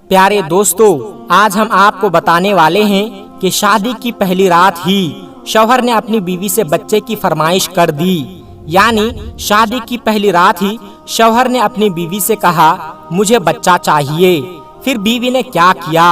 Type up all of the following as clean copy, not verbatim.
پیارے دوستو، آج ہم آپ کو بتانے والے ہیں کہ شادی کی پہلی رات ہی شوہر نے اپنی بیوی سے بچے کی فرمائش کر دی۔ یعنی شادی کی پہلی رات ہی شوہر نے اپنی بیوی سے کہا مجھے بچہ چاہیے۔ پھر بیوی نے کیا کیا،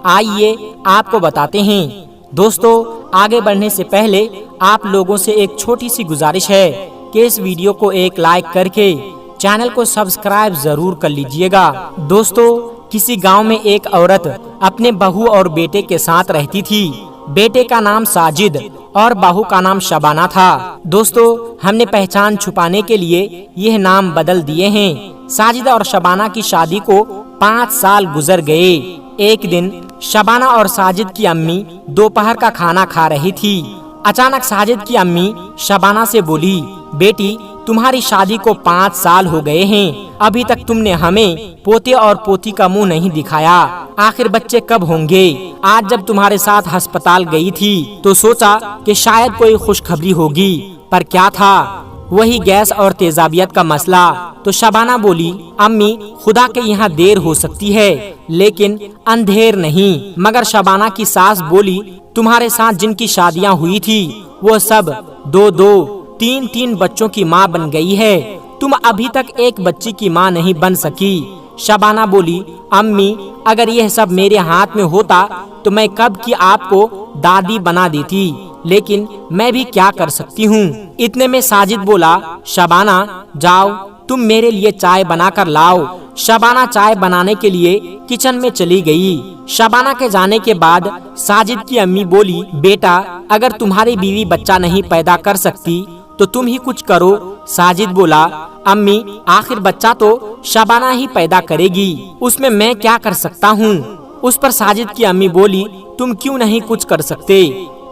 آئیے آپ کو بتاتے ہیں۔ دوستو، آگے بڑھنے سے پہلے آپ لوگوں سے ایک چھوٹی سی گزارش ہے کہ اس ویڈیو کو ایک لائک کر کے چینل کو سبسکرائب ضرور کر لیجئے گا۔ دوستو، کسی گاؤں میں ایک عورت اپنے بہو اور بیٹے کے ساتھ رہتی تھی۔ بیٹے کا نام ساجد اور بہو کا نام شبانہ تھا۔ دوستو، ہم نے پہچان چھپانے کے لیے یہ نام بدل دیے ہیں۔ ساجد اور شبانہ کی شادی کو 5 سال گزر گئے۔ ایک دن شبانہ اور ساجد کی امی دوپہر کا کھانا کھا رہی تھی۔ اچانک ساجد کی امی شبانہ سے بولی، بیٹی تمہاری شادی کو 5 سال ہو گئے ہیں، ابھی تک تم نے ہمیں پوتے اور پوتی کا منہ نہیں دکھایا، آخر بچے کب ہوں گے؟ آج جب تمہارے ساتھ ہسپتال گئی تھی تو سوچا کہ شاید کوئی خوشخبری ہوگی، پر کیا تھا؟ وہی گیس اور تیزابیت کا مسئلہ۔ تو شبانہ بولی، امی خدا کے یہاں دیر ہو سکتی ہے لیکن اندھیر نہیں۔ مگر شبانہ کی ساس بولی، تمہارے ساتھ جن کی شادیاں ہوئی تھی وہ سب 2-2 3-3 بچوں کی ماں بن گئی ہے، تم ابھی تک ایک بچی کی ماں نہیں بن سکی۔ شبانہ بولی، امی اگر یہ سب میرے ہاتھ میں ہوتا تو میں کب کی آپ کو دادی بنا دیتی، لیکن میں بھی کیا کر سکتی ہوں۔ اتنے میں ساجد بولا، شبانہ جاؤ تم میرے لیے چائے بنا کر لاؤ۔ شبانہ چائے بنانے کے لیے کچن میں چلی گئی۔ شبانہ کے جانے کے بعد ساجد کی امی بولی، بیٹا اگر تمہاری بیوی بچہ نہیں پیدا کر سکتی تو تم ہی کچھ کرو۔ ساجد بولا، امی آخر بچہ تو شبانہ ہی پیدا کرے گی، اس میں کیا کر سکتا ہوں؟ اس پر ساجد کی امی بولی، تم کیوں نہیں کچھ کر سکتے؟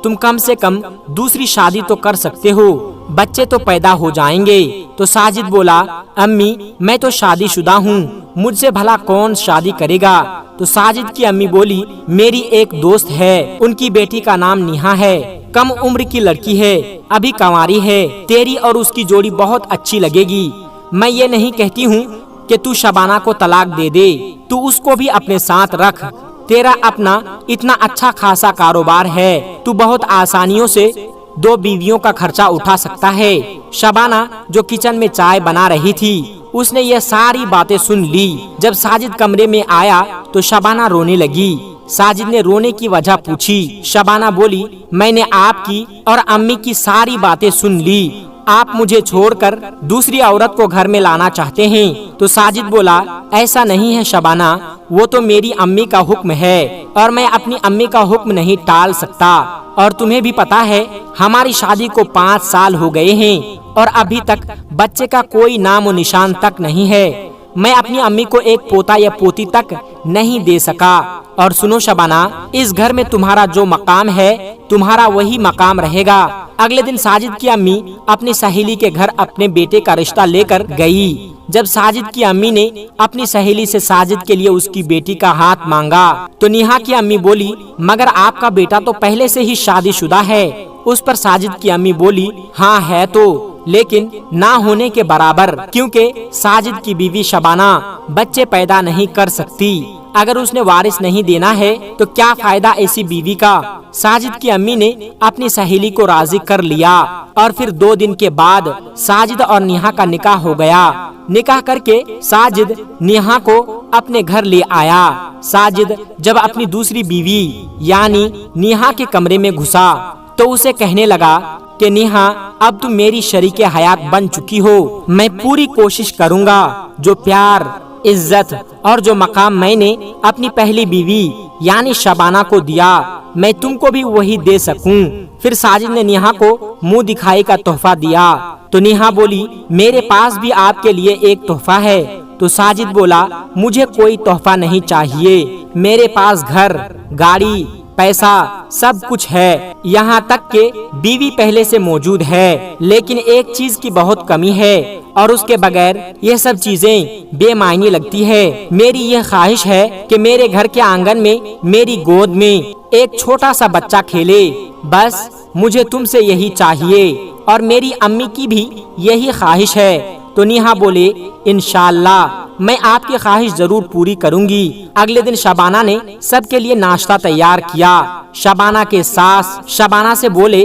تم کم سے کم دوسری شادی تو کر سکتے ہو، بچے تو پیدا ہو جائیں گے۔ تو ساجد بولا، امی میں تو شادی شدہ ہوں، مجھ سے بھلا کون شادی کرے گا؟ تو ساجد کی امی بولی، میری ایک دوست ہے، ان کی بیٹی کا نام نیہا ہے، کم عمر کی لڑکی ہے، ابھی کنواری ہے، تیری اور اس کی جوڑی بہت اچھی لگے گی۔ میں یہ نہیں کہتی ہوں کہ تو شبانہ کو طلاق دے دے، تو اس کو بھی اپنے ساتھ رکھ، تیرا اپنا اتنا اچھا خاصا کاروبار ہے، تو بہت آسانیوں سے 2 بیویوں کا خرچہ اٹھا سکتا ہے۔ شبانہ جو کچن میں چائے بنا رہی تھی، اس نے یہ ساری باتیں سن لی۔ جب ساجد کمرے میں آیا تو شبانہ رونے لگی۔ ساجد نے رونے کی وجہ پوچھی۔ شبانہ بولی، میں نے آپ کی اور امی کی ساری باتیں سن لی، آپ مجھے چھوڑ کر دوسری عورت کو گھر میں لانا چاہتے ہیں۔ تو ساجد بولا، ایسا نہیں ہے شبانہ، وہ تو میری امی کا حکم ہے اور میں اپنی امی کا حکم نہیں ٹال سکتا، اور تمہیں بھی پتا ہے ہماری شادی کو 5 سال ہو گئے ہیں اور ابھی تک بچے کا کوئی نام و نشان تک نہیں ہے، میں اپنی امی کو ایک پوتا یا پوتی تک نہیں دے سکا۔ اور سنو شبانہ، اس گھر میں تمہارا جو مقام ہے تمہارا وہی مقام رہے گا۔ اگلے دن ساجد کی امی اپنی سہیلی کے گھر اپنے بیٹے کا رشتہ لے کر گئی۔ جب ساجد کی امی نے اپنی سہیلی سے ساجد کے لیے اس کی بیٹی کا ہاتھ مانگا تو نیہا کی امی بولی، مگر آپ کا بیٹا تو پہلے سے ہی شادی شدہ ہے۔ اس پر ساجد کی امی بولی، ہاں ہے تو، لیکن نہ ہونے کے برابر، کیونکہ ساجد کی بیوی شبانہ بچے پیدا نہیں کر سکتی۔ اگر اس نے وارث نہیں دینا ہے تو کیا فائدہ ایسی بیوی کا؟ ساجد کی امی نے اپنی سہیلی کو راضی کر لیا اور پھر 2 دن کے بعد ساجد اور نیہا کا نکاح ہو گیا۔ نکاح کر کے ساجد نیہا کو اپنے گھر لے آیا۔ ساجد جب اپنی دوسری بیوی یعنی نیہا کے کمرے میں گھسا تو اسے کہنے لگا کہ نیہا اب تم میری شریک حیات بن چکی ہو، میں پوری کوشش کروں گا جو پیار، عزت اور جو مقام میں نے اپنی پہلی بیوی یعنی شبانہ کو دیا میں تم کو بھی وہی دے سکوں۔ پھر ساجد نے نیہا کو منہ دکھائی کا تحفہ دیا تو نیہا بولی، میرے پاس بھی آپ کے لیے ایک تحفہ ہے۔ تو ساجد بولا، مجھے کوئی تحفہ نہیں چاہیے، میرے پاس گھر، گاڑی، پیسہ سب کچھ ہے، یہاں تک کہ بیوی پہلے سے موجود ہے، لیکن ایک چیز کی بہت کمی ہے اور اس کے بغیر یہ سب چیزیں بے معنی لگتی ہے۔ میری یہ خواہش ہے کہ میرے گھر کے آنگن میں میری گود میں ایک چھوٹا سا بچہ کھیلے، بس مجھے تم سے یہی چاہیے، اور میری امی کی بھی یہی خواہش ہے۔ تو نیہا بولے انشاءاللہ میں آپ کی خواہش ضرور پوری کروں گی۔ اگلے دن شبانہ نے سب کے لیے ناشتہ تیار کیا۔ شبانہ کے ساس شبانہ سے بولے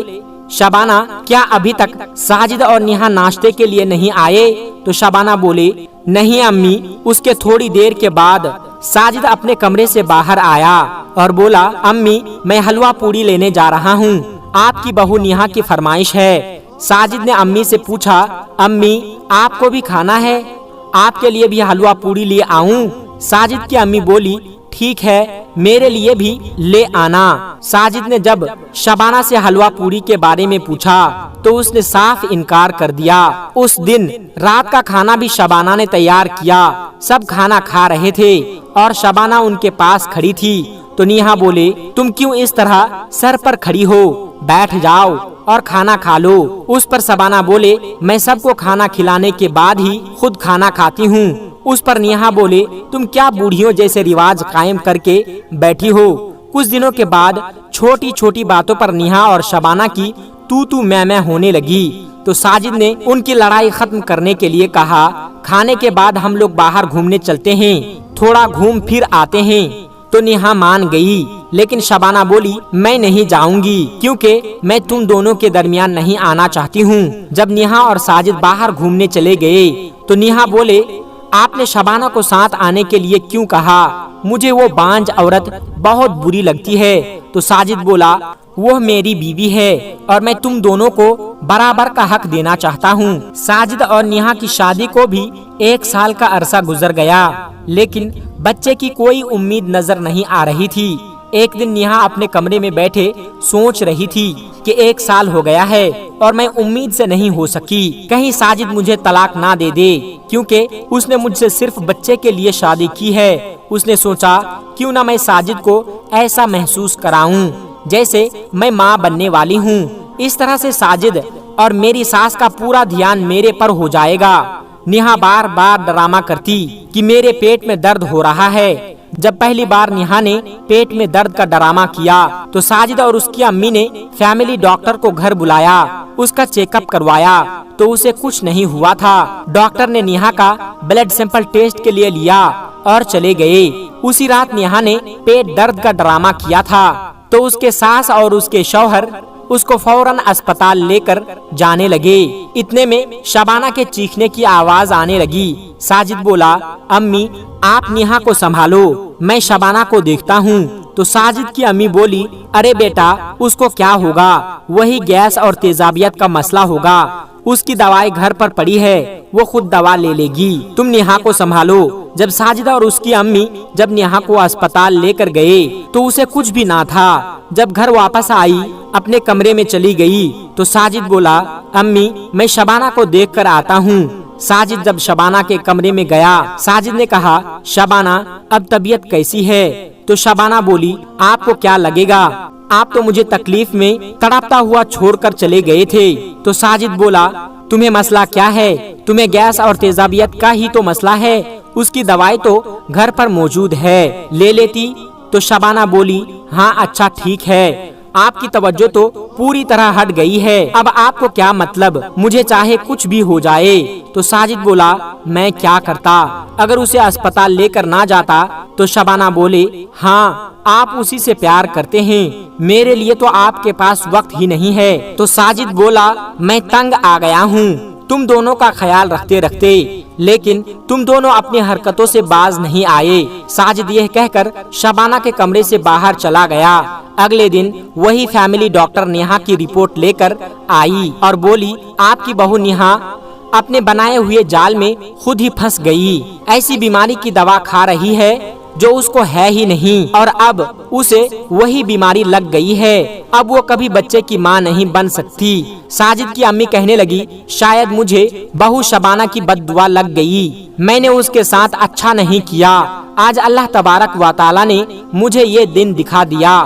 شبانہ کیا ابھی تک ساجد اور نیہا ناشتے کے لیے نہیں آئے؟ تو شبانہ بولے نہیں امی۔ اس کے تھوڑی دیر کے بعد ساجد اپنے کمرے سے باہر آیا اور بولا امی میں حلوہ پوڑی لینے جا رہا ہوں، آپ کی بہو نیہا کی فرمائش ہے۔ ساجد نے امی سے پوچھا امی آپ کو بھی کھانا ہے؟ آپ کے لیے بھی حلوہ پوڑی لے آؤں؟ ساجد کی امی بولی ٹھیک ہے میرے لیے بھی لے آنا۔ ساجد نے جب شبانہ سے حلوہ پوڑی کے بارے میں پوچھا تو اس نے صاف انکار کر دیا۔ اس دن رات کا کھانا بھی شبانہ نے تیار کیا۔ سب کھانا کھا رہے تھے اور شبانہ ان کے پاس کھڑی تھی تو نیہا بولے تم کیوں اس طرح سر پر کھڑی ہو، بیٹھ جاؤ اور کھانا کھا لو۔ اس پر شبانہ بولے میں سب کو کھانا کھلانے کے بعد ہی خود کھانا کھاتی ہوں۔ اس پر نیہا بولے تم کیا بوڑھیوں جیسے رواج قائم کر کے بیٹھی ہو؟ کچھ دنوں کے بعد چھوٹی چھوٹی باتوں پر نیہا اور شبانہ کی تو میں ہونے لگی تو ساجد نے ان کی لڑائی ختم کرنے کے لیے کہا کھانے کے بعد ہم لوگ باہر گھومنے چلتے ہیں، تھوڑا گھوم پھر آتے ہیں۔ تو نیہا مان گئی لیکن شبانہ بولی میں نہیں جاؤں گی کیونکہ میں تم دونوں کے درمیان نہیں آنا چاہتی ہوں۔ جب نیہا اور ساجد باہر گھومنے چلے گئے تو نیہا بولے آپ نے شبانہ کو ساتھ آنے کے لیے کیوں کہا؟ مجھے وہ بانج عورت بہت بری لگتی ہے۔ تو ساجد بولا وہ میری بیوی ہے اور میں تم دونوں کو برابر کا حق دینا چاہتا ہوں۔ ساجد اور نیہا کی شادی کو بھی 1 سال کا عرصہ گزر گیا لیکن بچے کی کوئی امید نظر نہیں آ رہی تھی۔ ایک دن نیہا اپنے کمرے میں بیٹھے سوچ رہی تھی کہ 1 سال ہو گیا ہے اور میں امید سے نہیں ہو سکی، کہیں ساجد مجھے طلاق نہ دے دے کیونکہ اس نے مجھ سے صرف بچے کے لیے شادی کی ہے۔ اس نے سوچا کیوں نہ میں ساجد کو ایسا محسوس کراؤں جیسے میں ماں بننے والی ہوں، اس طرح سے ساجد اور میری ساس کا پورا دھیان میرے پر ہو جائے گا۔ نیہا بار بار ڈرامہ کرتی کہ میرے پیٹ میں درد ہو رہا ہے۔ جب پہلی بار نیہا نے پیٹ میں درد کا ڈرامہ کیا تو ساجد اور اس کی امی نے فیملی ڈاکٹر کو گھر بلایا، اس کا چیک اپ کروایا تو اسے کچھ نہیں ہوا تھا۔ ڈاکٹر نے نیہا کا بلڈ سیمپل ٹیسٹ کے لیے لیا اور چلے گئے۔ اسی رات نیہا نے پیٹ درد کا ڈرامہ کیا تھا تو اس کے ساس اور اس کے شوہر اس کو فوراً اسپتال لے کر جانے لگے۔ اتنے میں شبانہ کے چیخنے کی آواز آنے لگی۔ ساجد بولا امی آپ نیہا کو سنبھالو، میں شبانہ کو دیکھتا ہوں۔ تو ساجد کی امی بولی ارے بیٹا اس کو کیا ہوگا، وہی گیس اور تیزابیت کا مسئلہ ہوگا، اس کی دوائی گھر پر پڑی ہے، وہ خود دوا لے لے گی، تم نیہا کو سنبھالو۔ جب ساجدہ اور اس کی امی جب نیہا کو اسپتال لے کر گئے تو اسے کچھ بھی نہ تھا۔ جب گھر واپس آئی اپنے کمرے میں چلی گئی تو ساجد بولا امی میں شبانہ کو دیکھ کر آتا ہوں۔ ساجد جب شبانہ کے کمرے میں گیا ساجد نے کہا شبانہ اب طبیعت کیسی ہے؟ تو شبانہ بولی آپ کو کیا لگے گا، آپ تو مجھے تکلیف میں تڑپتا ہوا چھوڑ کر چلے گئے تھے۔ تو ساجد بولا تمہیں مسئلہ کیا ہے، تمہیں گیس اور تیزابیت کا ہی تو مسئلہ ہے، اس کی دوائی تو گھر پر موجود ہے، لے لیتی۔ تو شبانہ بولی ہاں اچھا ٹھیک ہے، آپ کی توجہ تو پوری طرح ہٹ گئی ہے، اب آپ کو کیا مطلب مجھے چاہے کچھ بھی ہو جائے۔ تو ساجد بولا میں کیا کرتا اگر اسے اسپتال لے کر نہ جاتا۔ تو شبانہ بولے ہاں آپ اسی سے پیار کرتے ہیں، میرے لیے تو آپ کے پاس وقت ہی نہیں ہے۔ تو ساجد بولا میں تنگ آ گیا ہوں تم دونوں کا خیال رکھتے رکھتے، لیکن تم دونوں اپنی حرکتوں سے باز نہیں آئے۔ ساجد یہ کہہ کر شبانہ کے کمرے سے باہر چلا گیا۔ اگلے دن وہی فیملی ڈاکٹر نیہا کی رپورٹ لے کر آئی اور بولی آپ کی بہو نیہا اپنے بنائے ہوئے جال میں خود ہی پھنس گئی، ایسی بیماری کی دوا کھا رہی ہے جو اس کو ہے ہی نہیں اور اب اسے وہی بیماری لگ گئی ہے، اب وہ کبھی بچے کی ماں نہیں بن سکتی۔ ساجد کی امی کہنے لگی شاید مجھے بہو شبانہ کی بد دعا لگ گئی، میں نے اس کے ساتھ اچھا نہیں کیا، آج اللہ تبارک و تعالی نے مجھے یہ دن دکھا دیا۔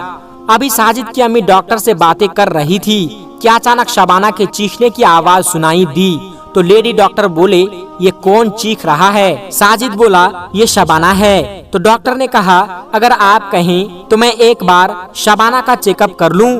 ابھی ساجد کی امی ڈاکٹر سے باتیں کر رہی تھی کہ اچانک شبانہ کے چیخنے کی آواز سنائی دی تو لیڈی ڈاکٹر بولے یہ کون چیخ رہا ہے؟ ساجد بولا یہ شبانہ ہے۔ تو ڈاکٹر نے کہا اگر آپ کہیں تو میں ایک بار شبانہ کا چیک اپ کر لوں۔